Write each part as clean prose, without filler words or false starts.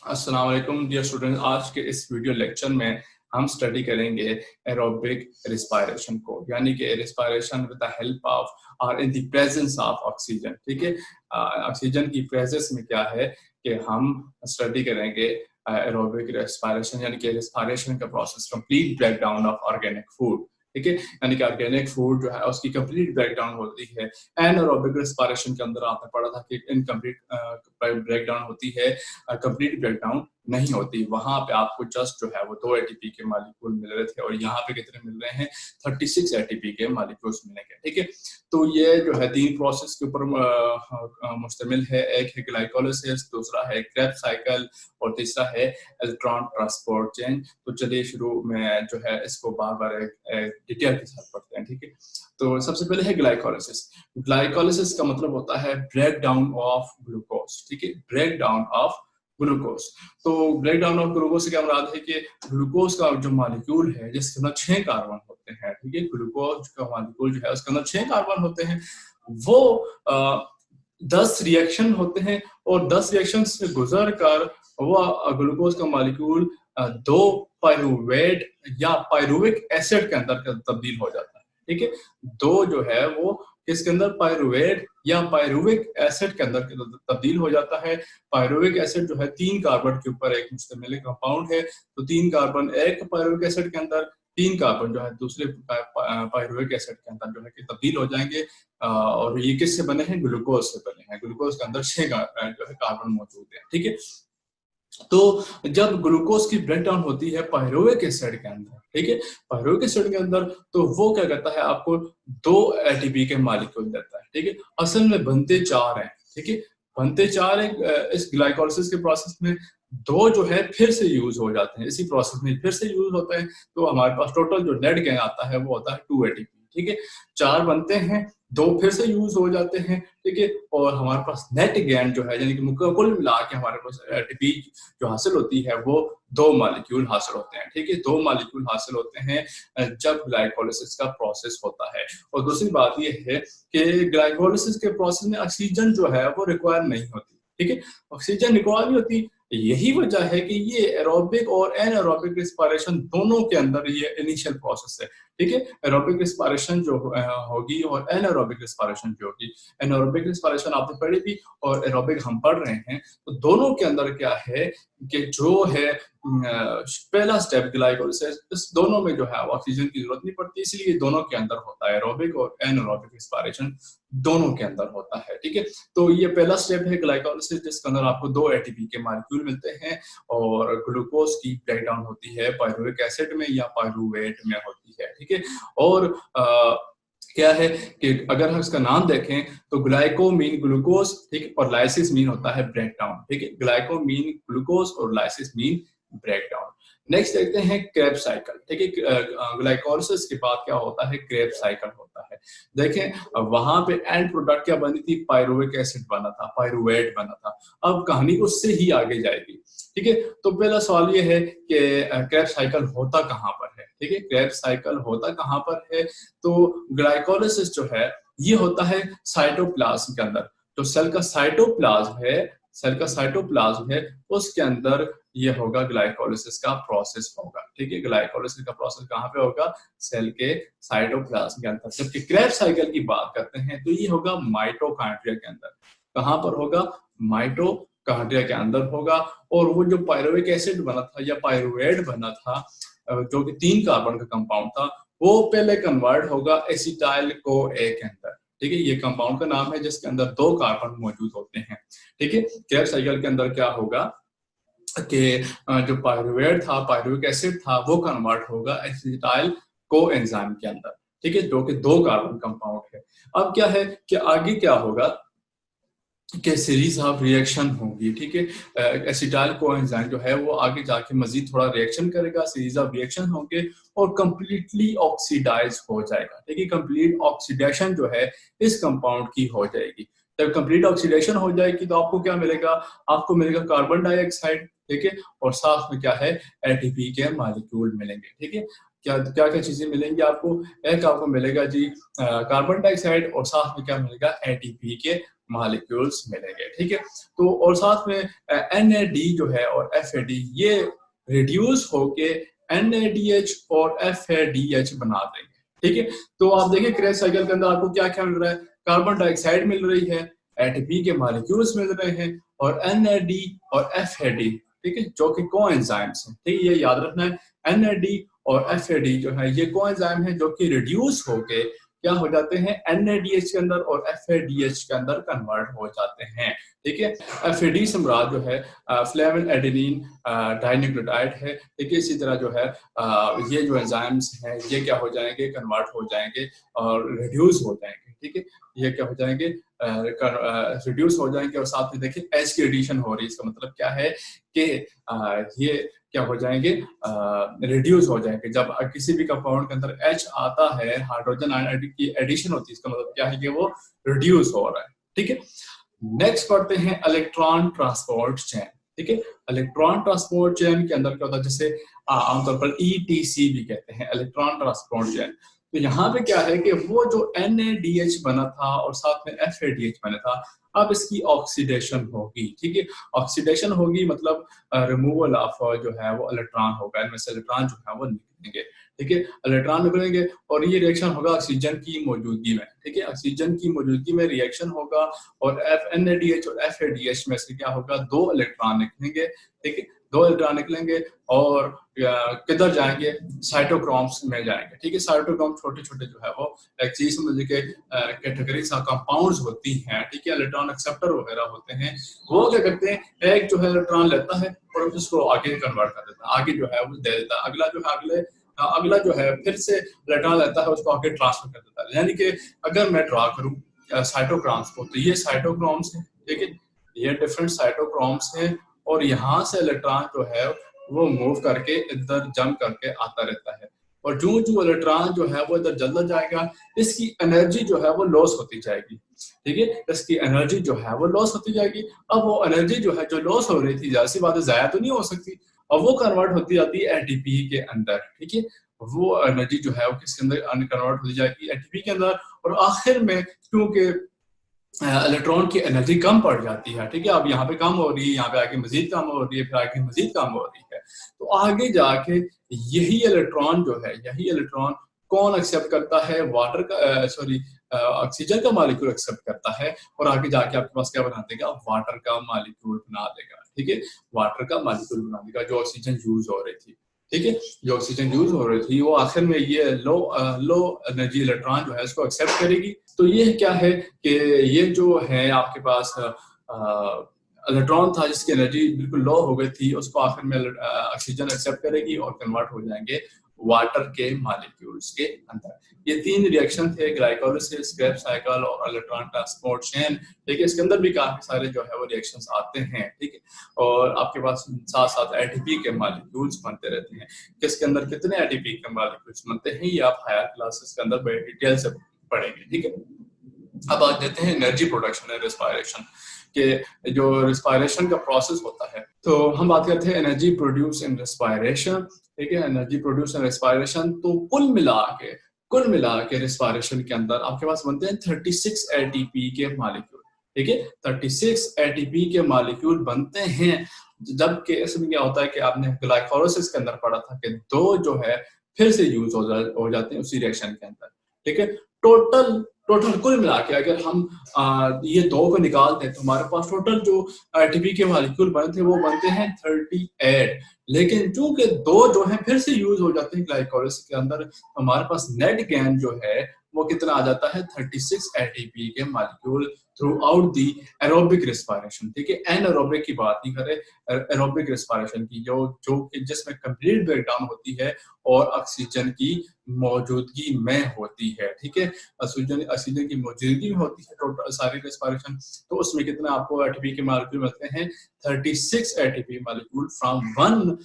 अस्सलाम वालेकुम dear student. आज के इस वीडियो लेक्चर में हम स्टडी करेंगे एरोबिक रिस्पायरेशन को, यानी कि respiration with the help of और in the presence of oxygen. ठीक है, ऑक्सीजन की प्रेजेंस में क्या है कि हम स्टडी करेंगे एरोबिक रिस्पायरेशन, यानी कि रिस्पायरेशन का process, complete breakdown of organic food. ठीक है, यानी कि ऑर्गेनिक फूड जो है उसकी कंप्लीट ब्रेकडाउन होती है। एनारोबिक रिस्पायरेशन के अंदर आपने पढ़ा था कि इनकम्प्लीट ब्रेकडाउन होती है, कंप्लीट ब्रेकडाउन नहीं होती। वहां पे आपको जस्ट जो है वो 2 एटीपी के मॉलिक्यूल मिल रहे थे और यहाँ पे कितने मिल रहे हैं, 36 एटीपी के मॉलिक्यूल्स मिलेंगे। ठीक है, तो ये जो है 3 प्रोसेस के ऊपर मुश्तमिल है। एक है ग्लाइकोलिसिस, दूसरा है क्रेब्स साइकिल और तीसरा है इलेक्ट्रॉन ट्रांसपोर्ट चेन। तो चलिए शुरू में जो है इसको बार बार डिटेल के साथ पढ़ते हैं। ठीक है, तो सबसे पहले है ग्लाइकोलिसिस। ग्लाइकोलिसिस का मतलब होता है ब्रेक डाउन ऑफ ग्लूकोज। ठीक है, ब्रेक डाउन ऑफ ग्लूकोज। तो ब्रेक डाउन ऑफ ग्लूकोज से क्या मुराद है कि ग्लूकोज का जो मॉलिक्यूल है जिसके अंदर 6 कार्बन होते हैं। ठीक है, ग्लूकोज का मॉलिक्यूल जो है उसके अंदर 6 कार्बन होते हैं। वो 10 रिएक्शन होते हैं और 10 रिएक्शन से गुजर कर वो ग्लूकोज का मॉलिक्यूल 2 पायरुवेट या पायरुविक एसिड के अंदर तब्दील हो जाता है। ठीक है, 2 जो है वो किसके अंदर, पायरुवेट या पायरुविक एसिड के अंदर तब्दील हो जाता है। पायरुविक एसिड जो है 3 कार्बन के ऊपर एक मुश्तमिल कंपाउंड है। तो 3 कार्बन एक पायरुविक एसिड के अंदर, 3 कार्बन जो है दूसरे पायरुविक एसिड के अंदर जो है कि तब्दील हो जाएंगे। और ये किससे बने हैं, ग्लूकोज से बने हैं। ग्लूकोज के अंदर 6 जो है कार्बन मौजूद है। ठीक है, तो जब ग्लूकोज की ब्रेकडाउन होती है पायरुविक एसिड के अंदर, ठीक है, पायरुविक एसिड के अंदर, तो वो क्या करता है, आपको 2 एटीपी के मॉलिक्यूल देता है। ठीक है, असल में बनते 4 हैं। ठीक है, बनते 4 हैं। इस ग्लाइकोलिसिस के प्रोसेस में 2 जो है फिर से यूज हो जाते हैं, इसी प्रोसेस में फिर से यूज होते हैं। तो हमारे पास टोटल जो नेट गेन आता है वो होता है 2 एटीपी। ठीक है, 4 बनते हैं, 2 फिर से यूज हो जाते हैं। ठीक है, और हमारे पास नेट गेन जो है, यानी कि कुल मिला के हमारे पास एटीपी जो हासिल होती है वो 2 मॉलिक्यूल हासिल होते हैं। ठीक है, 2 मॉलिक्यूल हासिल होते हैं जब ग्लाइकोलिसिस का प्रोसेस होता है। और दूसरी बात ये है कि ग्लाइकोलिसिस के प्रोसेस में ऑक्सीजन जो है वो रिक्वायर नहीं होती। ठीक है, ऑक्सीजन रिक्वायर नहीं होती। यही वजह है कि ये एरोबिक और एनारोबिक रिस्पायरेशन दोनों के अंदर ये इनिशियल प्रोसेस है। ठीक है, एरोबिक रिस्पायरेशन जो होगी और एनारोबिक रिस्पायरेशन जो होगी। एनारोबिक रिस्पायरेशन आपने पढ़ी थी और एरोबिक हम पढ़ रहे हैं। तो दोनों के अंदर क्या है कि जो है पहला स्टेप ग्लाइकोलिसिस, इस दोनों में जो है ऑक्सीजन की जरूरत नहीं पड़ती, इसलिए दोनों के अंदर होता है एरोबिक और एनारोबिक रिस्पायरेशन दोनों के अंदर होता है। ठीक है, तो ये पहला स्टेप है ग्लाइकोलिसिस, जिसके अंदर आपको 2 एटीपी के मॉलिक्यूल मिलते हैं और ग्लूकोज की ब्रेकडाउन होती है पायरुविक एसिड में या पायरुवेट में होती है। ठीक है, और क्या है कि अगर हम इसका नाम देखें तो ग्लाइको मीन ग्लूकोज, ठीक, और लाइसिस मीन होता है ब्रेकडाउन। ठीक है, ग्लाइको मीन ग्लूकोज और लाइसिस मीन ब्रेकडाउन। नेक्स्ट देखते हैं क्रेब्स साइकिल। ठीक है, ग्लाइकोलिसिस के बाद क्या होता है, क्रेब्स साइकिल होता है। देखें वहां पे एंड प्रोडक्ट क्या बनी थी, पायरुविक एसिड बना था, पायरुवेट बना था। अब कहानी उससे ही आगे जाएगी। ठीक है, तो पहला सवाल ये है कि क्रेब्स साइकिल होता कहाँ पर है। ठीक है, क्रेब्स साइकिल होता कहाँ पर है, तो ग्लाइकोलिसिस जो है ये होता है साइटोप्लाज्म के अंदर। जो सेल का साइटोप्लाज्म है, सेल का साइटोप्लाज्म है, उसके अंदर ये होगा, ग्लाइकोलिसिस का प्रोसेस होगा। ठीक है, ग्लाइकोलिसिस का प्रोसेस कहाँ पे होगा, सेल के साइटोप्लाज्म के अंदर। जबकि क्रेब्स साइकिल की बात करते हैं तो ये होगा माइटोकॉन्ड्रिया के अंदर। कहाँ पर होगा, माइटोकॉन्ड्रिया के अंदर होगा। और वो जो पायरुविक एसिड बना था या पायरुवेट बना था, जो कि 3 कार्बन का कंपाउंड था, वो पहले कन्वर्ट होगा एसिटाइल को ए के अंदर। ठीक है, ये कंपाउंड का नाम है जिसके अंदर 2 कार्बन मौजूद होते हैं। ठीक है, क्रेब्स साइकिल के अंदर क्या होगा कि जो पायरुवेट था, पायरुविक एसिड था, वो कन्वर्ट होगा एसिटाइल को एंजाइम के अंदर। ठीक है, जो कि 2 कार्बन कंपाउंड है। अब क्या है कि आगे क्या होगा कि सीरीज ऑफ रिएक्शन होगी। ठीक है, एसिटाइल कोएंजाइम जो है वो आगे जाके मजीद थोड़ा रिएक्शन करेगा, सीरीज ऑफ रिएक्शन होंगे और कंप्लीटली ऑक्सीडाइज हो जाएगा। ठीक है, कंप्लीट ऑक्सीडेशन जो है इस कंपाउंड की हो जाएगी। जब कंप्लीट ऑक्सीडेशन हो जाएगी तो आपको क्या मिलेगा, आपको मिलेगा कार्बन डाइऑक्साइड। ठीक है, और साथ में क्या है, एटीपी के मॉलिक्यूल मिलेंगे। ठीक है, क्या क्या क्या चीजें मिलेंगी आपको, एक आपको मिलेगा जी कार्बन डाइऑक्साइड और साथ में क्या मिलेगा, एटीपी के मॉलिक्यूल्स मिलेंगे, ठीक है। तो और साथ में NAD जो है और FAD ये रिड्यूस होके NADH और FADH बना देंगे, ठीक है। तो आप देखिए क्रेस साइकिल के अंदर आपको क्या क्या मिल रहा है, कार्बन डाइऑक्साइड मिल रही है, ATP के मॉलिक्यूल्स मिल रहे हैं और NAD और FAD, ठीक है, जो कि कोएंजाइम्स हैं, ठीक है। ये याद रखना है, NAD और FAD जो है ये कोएंजाइम है जो कि रिड्यूस होके क्या हो जाते हैं, NADH के अंदर और FADH के अंदर कन्वर्ट हो जाते हैं, ठीक है। FAD से मुराद जो है फ्लेविन एडेनिन डाइन्यूक्लियोटाइड है, ठीक है। इसी तरह जो है ये जो एंजाइम्स हैं ये क्या हो जाएंगे, कन्वर्ट हो जाएंगे और रिड्यूस हो जाएंगे, ठीक है। ये क्या हो जाएंगे, रिड्यूस हो जाएंगे और साथ में देखिए H की एडिशन हो रही है, इसका मतलब क्या है कि ये क्या हो जाएंगे, रिड्यूस हो जाएंगे। जब किसी भी कंपाउंड के अंदर H आता है, हाइड्रोजन आयन की एडिशन होती है, इसका मतलब क्या है कि वो रिड्यूस हो रहा है, ठीक है। नेक्स्ट पढ़ते हैं इलेक्ट्रॉन ट्रांसपोर्ट चेन, ठीक है। इलेक्ट्रॉन ट्रांसपोर्ट चेन के अंदर क्या होता है, जैसे आमतौर पर ETC भी कहते हैं, इलेक्ट्रॉन ट्रांसपोर्ट चेन। तो यहाँ पे क्या है कि वो जो NADH बना था और साथ में FADH बना था, अब इसकी ऑक्सीडेशन होगी, ठीक है। ऑक्सीडेशन होगी मतलब रिमूवल ऑफ जो है वो इलेक्ट्रॉन होगा, इनमें से इलेक्ट्रॉन जो है वो निकलेंगे, ठीक है। इलेक्ट्रॉन निकलेंगे और ये रिएक्शन होगा ऑक्सीजन की मौजूदगी में, ठीक है। ऑक्सीजन की मौजूदगी में रिएक्शन होगा और NADH और FADH में से क्या होगा, 2 इलेक्ट्रॉन निकलेंगे, ठीक है। 2 इलेक्ट्रॉन निकलेंगे और किधर जाएंगे, साइटोक्रोम्स में जाएंगे, ठीक है। साइटोक्रोम छोटे छोटे जो है वो एक चीज समझ के कैटेगरीज ऑफ कंपाउंड्स होती हैं, ठीक है। इलेक्ट्रॉन एक्सेप्टर वगैरह होते हैं, वो क्या करते हैं, एक जो है इलेक्ट्रॉन लेता है और उसको आगे कन्वर्ट कर देता है, आगे जो है वो दे देता है, अगला जो है अगला जो है फिर से इलेक्ट्रॉन लेता है, उसको आगे ट्रांसफर कर देता है। यानी कि अगर मैं ड्रा करूं साइटोक्रोम्स को, तो ये साइटोक्रोम्स है, ठीक है। ये डिफरेंट साइटोक्रोम्स है और यहाँ से इलेक्ट्रॉन जो है वो मूव करके इधर जंप करके आता रहता है और जो जो इलेक्ट्रॉन जो है वो इधर जल्द जाएगा, इसकी एनर्जी जो है वो लॉस होती जाएगी, ठीक है। इसकी एनर्जी जो है वो लॉस होती जाएगी। अब वो एनर्जी जो है जो लॉस हो रही थी, जाहिर सी बात है जाया तो नहीं हो सकती, और वो कन्वर्ट होती जाती है ATP के अंदर, ठीक है। वो एनर्जी जो है वो किसके अंदर कन्वर्ट होती जाएगी, ATP के अंदर। और आखिर में क्योंकि इलेक्ट्रॉन की एनर्जी कम पड़ जाती है, ठीक है, अब यहाँ पे कम हो रही है, यहाँ पे आगे मजीद कम हो रही है, फिर आगे मजीद कम हो रही है, तो आगे जाके यही इलेक्ट्रॉन जो है, यही इलेक्ट्रॉन कौन एक्सेप्ट करता है, वाटर का सॉरी ऑक्सीजन का मॉलिक्यूल एक्सेप्ट करता है और आगे जाके आपके पास क्या बना देगा, वाटर का मॉलिक्यूल बना देगा, ठीक है। वाटर का मॉलिक्यूल बना देगा जो ऑक्सीजन यूज हो रही थी, ठीक है। जो ऑक्सीजन यूज हो रही थी वो आखिर में ये लो एनर्जी इलेक्ट्रॉन जो है इसको एक्सेप्ट करेगी। तो ये क्या है कि ये जो है आपके पास इलेक्ट्रॉन था जिसकी एनर्जी बिल्कुल लो हो गई थी, उसको आखिर में ऑक्सीजन एक्सेप्ट करेगी और कन्वर्ट हो जाएंगे वाटर के मॉलिक्यूल्स के अंदर। ये 3 रिएक्शन थे, ग्लाइकोलिसिस, क्रेब्स साइकिल और इलेक्ट्रॉन ट्रांसपोर्ट चेन, ठीक है। इसके अंदर भी काफी सारे जो है वो रिएक्शंस आते हैं, ठीक है। और आपके पास साथ साथ ATP के मॉलिक्यूल्स बनते रहते हैं। किसके अंदर कितने ATP के मॉलिक्यूल्स बनते हैं ये आप हायर क्लासेस के अंदर बड़े डिटेल से पढ़ेंगे, ठीक है। अब आज देते हैं एनर्जी प्रोडक्शन एंड रेस्पिरेशन के जो रेस्पिरेशन का प्रोसेस होता है। तो हम बात करते हैं एनर्जी प्रोड्यूस इन रेस्पिरेशन, ठीक है। एनर्जी प्रोड्यूस इन रेस्पिरेशन, तो कुल मिला के रेस्पिरेशन के अंदर आपके पास बनते हैं 36 ATP के मॉलिक्यूल, ठीक है। 36 ATP के मॉलिक्यूल बनते हैं, जबकि इसमें क्या होता है कि आपने ग्लाइकोलाइसिस के अंदर पढ़ा था कि 2 जो है फिर से यूज हो जाते हैं उसी रिएक्शन के अंदर, ठीक है। टोटल कुल मिला के अगर हम ये 2 को निकाल दें तो हमारे पास टोटल जो ATP के मॉलिक्यूल बनते हैं वो बनते हैं 38, लेकिन चूंकि 2 जो है फिर से यूज हो जाते हैं ग्लाइकोलाइसिस के अंदर, हमारे पास नेट गेन जो है वो कितना आ जाता है, 36 ATP के molecule through out the aerobic respiration, ठीक है। एनारोबिक की बात नहीं करें, एरोबिक रेस्पिरेशन की जो जिसमें कंप्लीट ब्रेकडाउन होती है और ऑक्सीजन की मौजूदगी में होती है, ठीक है। ऑक्सीजन की मौजूदगी में होती है टोटल सारी रेस्पिरेशन, तो उसमें कितना आपको ATP के मॉलिक्यूल मिलते हैं, 36 ATP मॉलिक्यूल फ्रॉम 1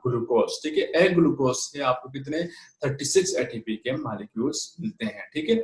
ग्लूकोज, ठीक है। एक ग्लूकोज से आपको कितने 36 ATP के मॉलिक्यूल्स मिलते हैं, ठीक है।